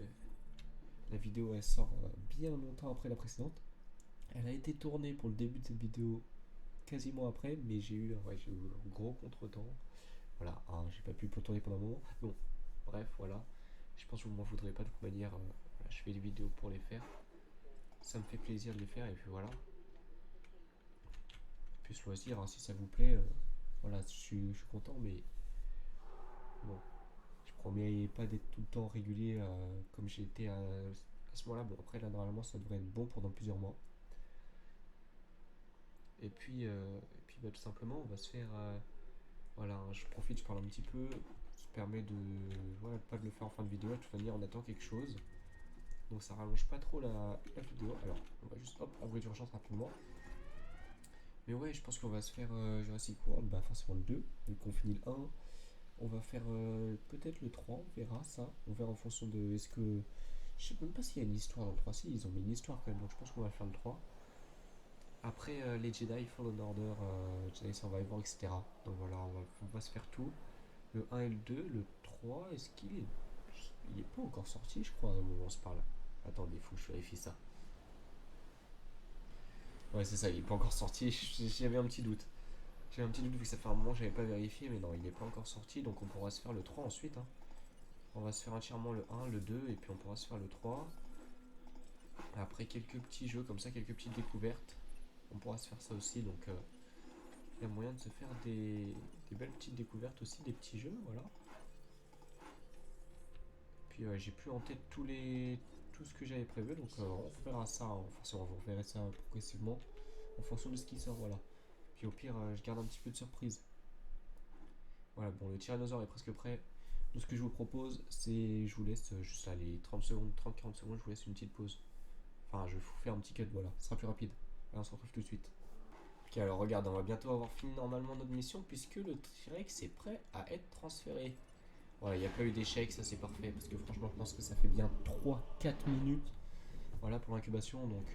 la vidéo elle sort bien longtemps après la précédente. Elle a été tournée pour le début de cette vidéo quasiment après, mais j'ai eu un gros contretemps. Voilà, hein, j'ai pas pu le tourner pendant un moment. Bon, bref, voilà. Je pense que vous m'en voudrez pas de toute manière. Voilà, je fais des vidéos pour les faire. Ça me fait plaisir de les faire et puis voilà. Puis choisir hein, si ça vous plaît. Voilà, je suis content, mais bon, je promets pas d'être tout le temps régulier comme j'ai été à ce moment-là. Bon, après là, normalement, ça devrait être bon pendant plusieurs mois. Et puis bah, tout simplement, on va se faire. Voilà, hein, je profite, je parle un petit peu. Ça permet de. Voilà, pas de le faire en fin de vidéo. De toute manière, on attend quelque chose. Donc ça rallonge pas trop la vidéo. Alors, on va juste hop, abri d'urgence rapidement. Mais ouais, je pense qu'on va se faire Jurassic World, bah forcément le 2, vu qu'on finit le 1. On va faire peut-être le 3, on verra ça. On verra en fonction de. Est-ce que. Je sais même pas s'il y a une histoire dans le 3. Si, ils ont mis une histoire quand même, donc je pense qu'on va faire le 3. Après les Jedi, Fallen Order, Jedi Survivor, etc. Donc voilà, on va se faire tout. Le 1 et le 2, le 3, est-ce qu'il est. Il est pas encore sorti, je crois, au moment où on se parle. Attendez, faut que je vérifie ça. Ouais, c'est ça, il est pas encore sorti. J'avais un petit doute. J'avais un petit doute vu que ça fait un moment que j'avais pas vérifié, mais non, il n'est pas encore sorti, donc on pourra se faire le 3 ensuite. Hein. On va se faire entièrement le 1, le 2, et puis on pourra se faire le 3. Après quelques petits jeux comme ça, quelques petites découvertes, on pourra se faire ça aussi, donc il y a moyen de se faire des belles petites découvertes aussi, des petits jeux, voilà. Puis j'ai plus en tête tout ce que j'avais prévu, donc on verra ça, hein. Forcément vous verrez ça progressivement en fonction de ce qui sort, voilà. Puis au pire, je garde un petit peu de surprise. Voilà, bon, le tyrannosaure est presque prêt. Donc ce que je vous propose, c'est, je vous laisse juste là, les 30 secondes, 30-40 secondes, je vous laisse une petite pause. Enfin, je vais vous faire un petit cut, voilà, ce sera plus rapide. Allez, on se retrouve tout de suite. Ok, alors regarde, on va bientôt avoir fini normalement notre mission, puisque le T-Rex est prêt à être transféré. Voilà, il n'y a pas eu d'échec, ça c'est parfait, parce que franchement, je pense que ça fait bien 3-4 minutes. Voilà, pour l'incubation, donc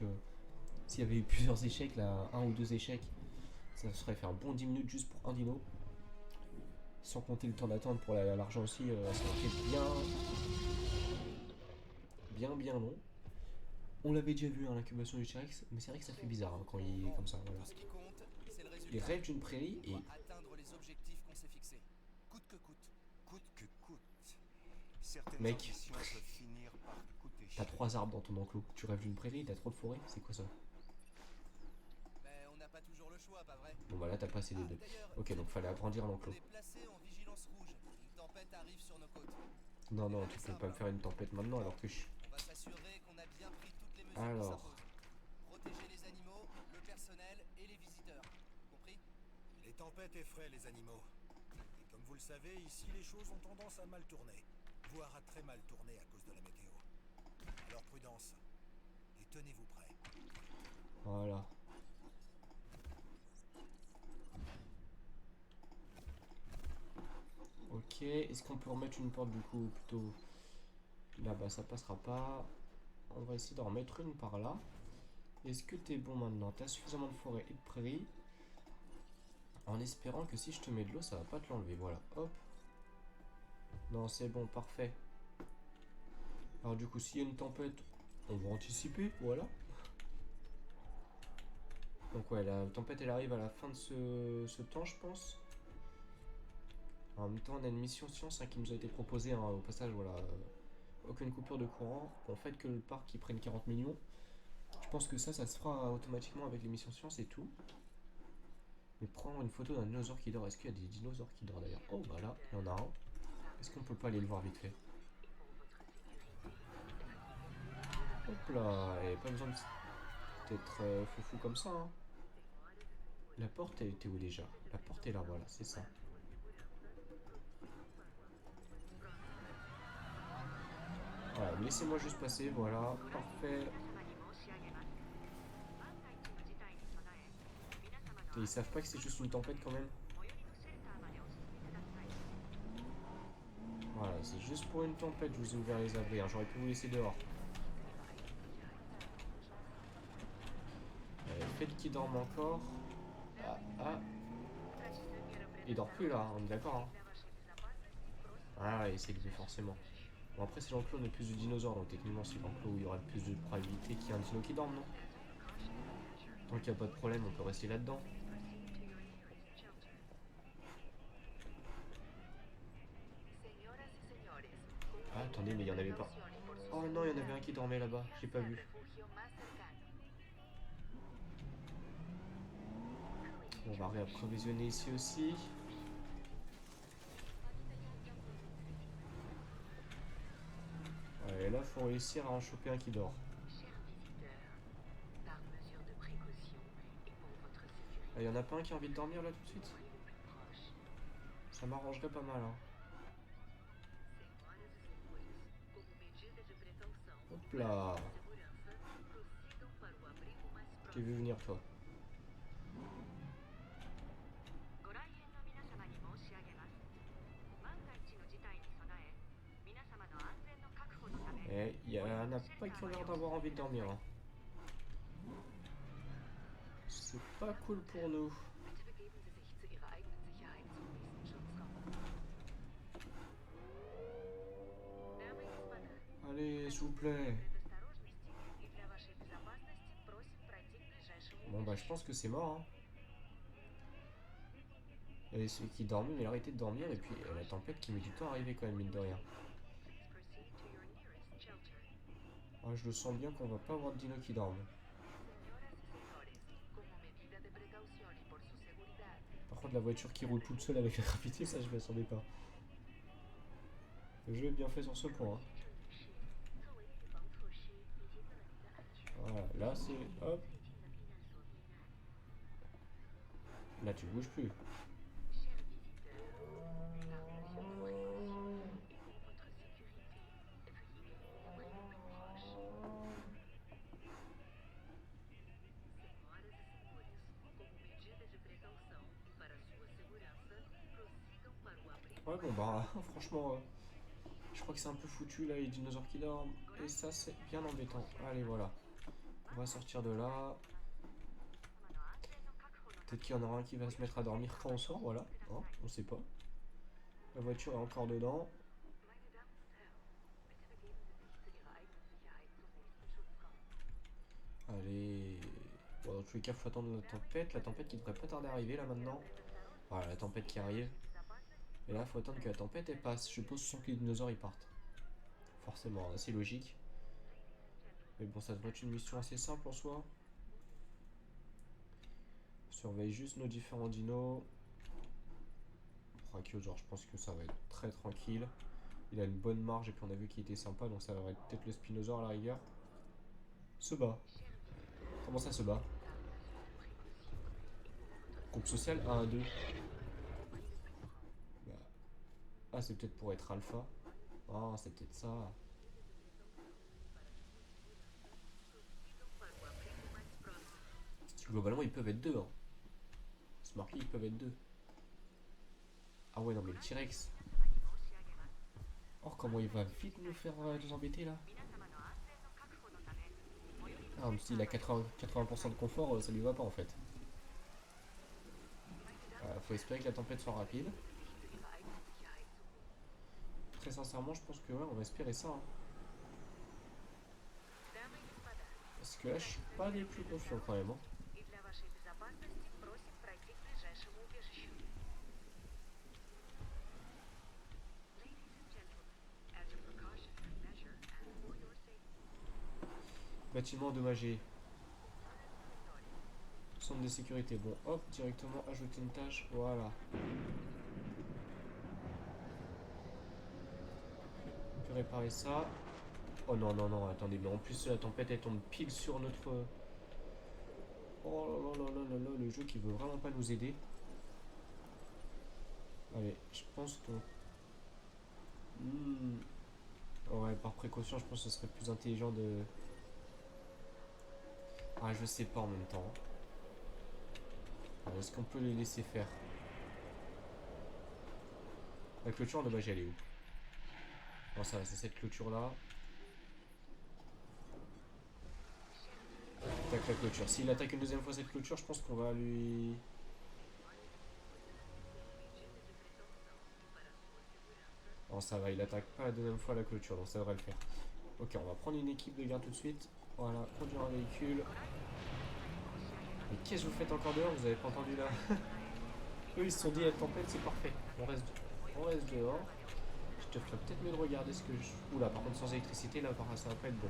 s'il y avait eu plusieurs échecs, là, un ou deux échecs, ça serait fait un bon 10 minutes juste pour un dino. Sans compter le temps d'attente pour l'argent aussi, ça aurait été bien long. On l'avait déjà vu, hein, l'incubation du T-Rex, mais c'est vrai que ça fait bizarre hein, quand il est comme ça. Voilà. Tout ce qui compte, c'est le résultat. Il rêve d'une prairie On et doit atteindre les objectifs qu'on s'est fixés. Coûte que coûte. Coûte que coûte. Certaines Mec, ambitions peuvent finir par coûter t'as cher. 3 arbres dans ton enclos. Tu rêves d'une prairie, t'as trop de forêt, c'est quoi ça? Mais on n'a pas toujours le choix, pas vrai? Bon bah là t'as passé les deux. D'ailleurs, Ok, donc fallait agrandir on l'enclos. est placé en vigilance rouge. Une tempête arrive sur nos côtes. Non, tu peux pas me faire une tempête maintenant alors que je... On va s'assurer qu'on a bien pris toutes les mesures qui Alors, s'imposent. Protéger les animaux, le personnel et les visiteurs. Compris? Les tempêtes effraient les animaux. Et comme vous le savez, ici les choses ont tendance à mal tourner. Voire à très mal tourner à cause de la météo. Alors prudence. Et tenez-vous prêts. voilà. Ok, est-ce qu'on peut remettre une porte du coup plutôt... Là bah ça passera pas. On va essayer d'en remettre une par là. Est-ce que t'es bon maintenant? T'as suffisamment de forêt et de prairie. En espérant que si je te mets de l'eau, ça va pas te l'enlever. Voilà, hop. Non, c'est bon, parfait. Alors du coup, s'il y a une tempête, on va anticiper, voilà. Donc ouais, la tempête, elle arrive à la fin de ce temps, je pense. En même temps, on a une mission science hein, qui nous a été proposée, hein, au passage, voilà. Aucune coupure de courant. En fait, que le parc qui prenne 40 millions. Je pense que ça se fera automatiquement avec les missions science et tout. Mais prendre une photo d'un dinosaure qui dort. Est-ce qu'il y a des dinosaures qui dorment d'ailleurs? Oh bah là, il y en a un. Est-ce qu'on peut pas aller le voir vite fait? Hop là, et pas besoin d'être foufou comme ça. Hein. La porte, elle était où déjà? La porte est là, voilà, c'est ça. Voilà, laissez-moi juste passer, voilà, parfait. Et ils savent pas que c'est juste une tempête quand même. Voilà, c'est juste pour une tempête, je vous ai ouvert les abris, hein. J'aurais pu vous laisser dehors. Faites qu'ils dorment encore. Ah, ah. Il dort plus là, on est d'accord. Hein. Ah, il s'est levé forcément. Bon, après, c'est l'enclos, on a plus de dinosaures, donc techniquement, c'est l'enclos où il y aura plus de probabilité qu'il y ait un dino qui dorme, non? Tant qu'il n'y a pas de problème, on peut rester là-dedans. Ah, attendez, mais il y en avait pas. Oh non, il y en avait un qui dormait là-bas, j'ai pas vu. On va réapprovisionner ici aussi. Ouais, et là, faut réussir à en choper un qui dort. Il y en a pas un qui a envie de dormir là tout de suite? Ça m'arrangerait pas mal. Hein. Hop là. T'es vu venir toi. Et il y en a pas qui ont l'air d'avoir envie de dormir. Hein. C'est pas cool pour nous. Allez, s'il vous plaît. Bon bah je pense que c'est mort. Hein. Il y avait celui qui dormait, mais il a arrêté de dormir. Et puis la tempête qui met du temps à arriver quand même, mine de rien. Ah, je le sens bien qu'on va pas avoir de dino qui dorment. Par contre, la voiture qui roule toute seule avec la gravité, ça je m'attendais pas. Le jeu est bien fait sur ce point. Hein. Voilà, là c'est... Hop. Là tu bouges plus. Ouais bon bah franchement je crois que c'est un peu foutu là les dinosaures qui dorment et ça c'est bien embêtant. Allez voilà. On va sortir de là. Peut-être qu'il y en aura un qui va se mettre à dormir quand on sort, voilà. Hein, on sait pas. La voiture est encore dedans. Allez. Bon, dans tous les cas, faut attendre la tempête. La tempête qui devrait pas tarder à arriver là maintenant. Voilà, la tempête qui arrive. Et là, faut attendre que la tempête elle passe. Je suppose sans que les dinosaures ils partent. Forcément, assez logique. Mais bon, ça devrait être une mission assez simple en soi. On surveille juste nos différents dinos. Brachiosaure, je pense que ça va être très tranquille. Il a une bonne marge et puis on a vu qu'il était sympa, donc ça va être peut-être le Spinosaure à la rigueur. Se bat. Comment ça se bat? Groupe social 1 à 2. Bah. Ah, c'est peut-être pour être alpha. Ah, c'est peut-être ça. Globalement, ils peuvent être deux. Hein. C'est marqué, ils peuvent être deux. Ah ouais, non, mais le T-Rex. Oh, comment il va vite nous faire nous embêter là. Ah, même s'il a 80% de confort, ça lui va pas en fait. Faut espérer que la tempête soit rapide. Très sincèrement, je pense que ouais, on va espérer ça. Hein. Parce que là, je suis pas les plus confiants quand même. Hein. Bâtiment endommagé. Centre de sécurité. Bon, hop, directement ajouter une tâche. Voilà. On peut réparer ça. Oh non, non, non, attendez, mais en plus la tempête elle tombe pile sur notre... Oh là là là là là, le jeu qui veut vraiment pas nous aider. Allez, je pense que... Ouais, par précaution, je pense que ce serait plus intelligent de... Ah, je sais pas en même temps. Est-ce qu'on peut les laisser faire? La clôture, de base, elle est où? Non, ça va, c'est cette clôture-là. Attaque la clôture. S'il attaque une deuxième fois cette clôture, je pense qu'on va lui... Non, ça va, il attaque pas la deuxième fois la clôture, donc ça devrait le faire. Ok, on va prendre une équipe de garde tout de suite. Voilà, conduire un véhicule. Mais qu'est-ce que vous faites encore dehors? Vous avez pas entendu là? Eux, ils se sont dit, la tempête, c'est parfait. On reste dehors. Je te ferais peut-être mieux de regarder ce que je... Oula, par contre, sans électricité, là, ça va pas être bon.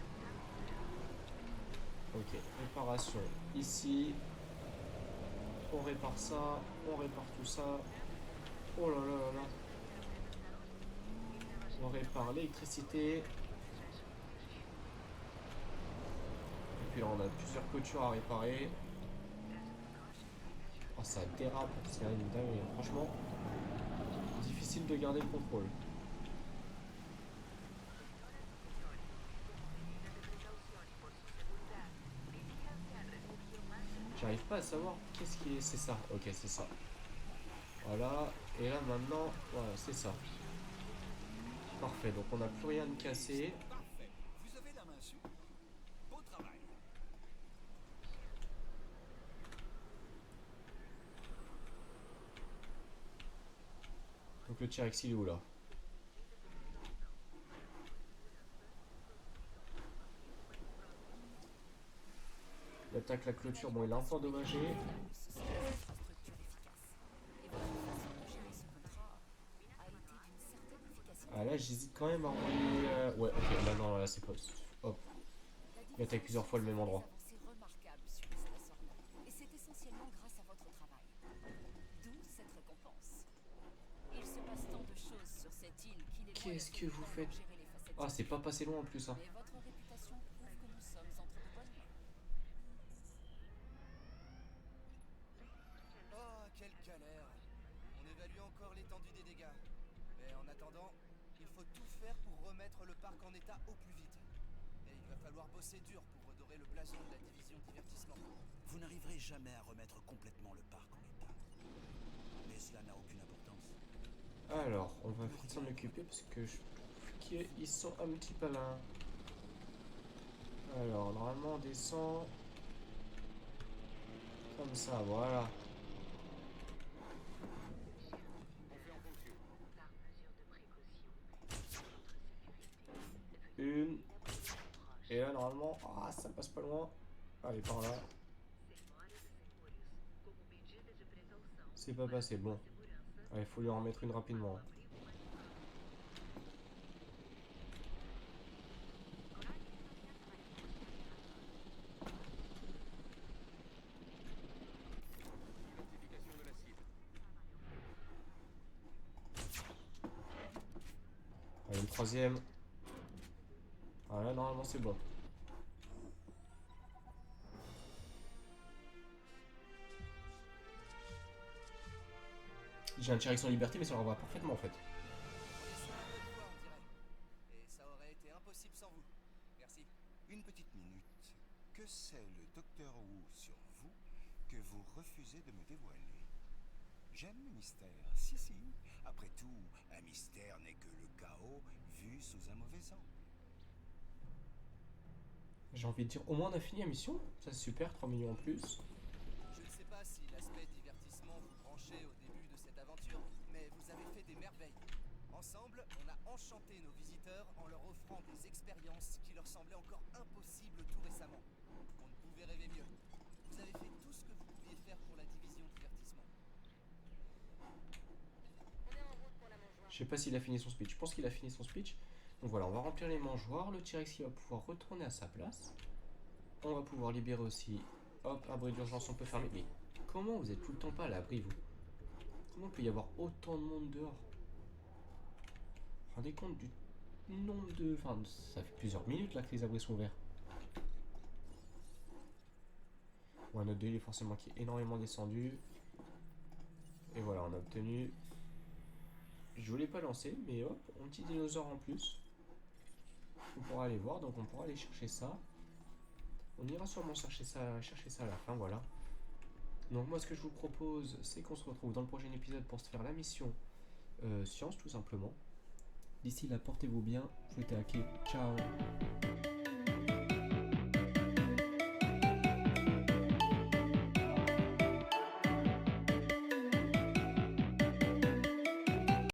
Ok, réparation ici. On répare ça, on répare tout ça. Oh là là là là. On répare l'électricité. Et puis là, on a plusieurs clôtures à réparer. Oh, ça dérape, c'est une dingue. Franchement, difficile de garder le contrôle. J'arrive pas à savoir qu'est-ce qui est... C'est ça, ok, c'est ça. Voilà, et là maintenant, voilà, c'est ça. Parfait, donc on n'a plus rien de cassé. Parfait. Vous avez la main dessus. Beau travail. Donc le T-Rex, il est où là? Il attaque la clôture, bon il est un peu endommagé. Ce sont des infrastructures efficaces. Et votre façon de gérer ce contrat a été d'une certaine efficacité. Ah là j'hésite quand même à envoyer... Ouais ok, là non, là c'est pas... Hop, il attaque plusieurs fois le même endroit. Des avancées remarquables sur les stressors. Et c'est essentiellement grâce à votre travail. D'où cette récompense. Il se passe tant de choses sur cette île qu'il est loin Qu'est-ce d'être que vous évident de faites? gérer les facettes Ah c'est pas techniques. passé loin en plus hein. Mais votre réputation prouve que nous sommes entre de bonnes mains. Oh, quelle galère. On évalue encore l'étendue des dégâts. Mais en attendant, il faut tout faire pour remettre le parc en état au plus vite. Et il va falloir bosser dur pour redorer le blason de la division divertissement. Vous n'arriverez jamais à remettre complètement le parc en état. Mais cela n'a aucune importance. Alors, on va vite s'en occuper parce que je trouve qu'ils sont un petit peu là. Alors, normalement on descend... Comme ça, voilà. Une. Et là, normalement... Ah, ça passe pas loin. Allez, par là. C'est pas passé, bon. Allez, il faut lui en remettre une rapidement. Allez, une troisième. Voilà, normalement c'est bon. J'ai un T-Rex en liberté, mais ça leur va parfaitement en fait. On est sur la bonne voie, on dirait. Et ça aurait été impossible sans vous. Merci. Une petite minute. Que sait le docteur Wu sur vous que vous refusez de me dévoiler? J'aime le mystère. Si, si. Après tout, un mystère n'est que le chaos vu sous un mauvais angle. J'ai envie de dire, au moins on a fini la mission. Ça c'est super, 3 millions en plus. Je ne sais pas si l'aspect divertissement vous branchait au début de cette aventure, mais vous avez fait des merveilles. Ensemble, on a enchanté nos visiteurs en leur offrant des expériences qui leur semblaient encore impossibles tout récemment. On ne pouvait rêver mieux. Vous avez fait tout ce que vous pouviez faire pour la division divertissement. Je sais pas s'il a fini son speech. Je pense qu'il a fini son speech. Donc voilà, on va remplir les mangeoires. Le T-Rex il va pouvoir retourner à sa place. On va pouvoir libérer aussi. Hop, abri d'urgence, on peut fermer. Mais comment vous êtes tout le temps pas à l'abri, vous? Comment il peut y avoir autant de monde dehors? Vous vous rendez compte du nombre de... Enfin, ça fait plusieurs minutes là que les abris sont ouverts. Ouais, notre deuil est forcément qui est énormément descendu. Et voilà, on a obtenu... Je voulais pas lancer, mais hop, un petit dinosaure en plus. On pourra aller voir, donc on pourra aller chercher ça. On ira sûrement chercher ça à la fin, voilà. Donc moi ce que je vous propose, c'est qu'on se retrouve dans le prochain épisode pour se faire la mission science tout simplement. D'ici là, portez-vous bien, je vous ai ciao.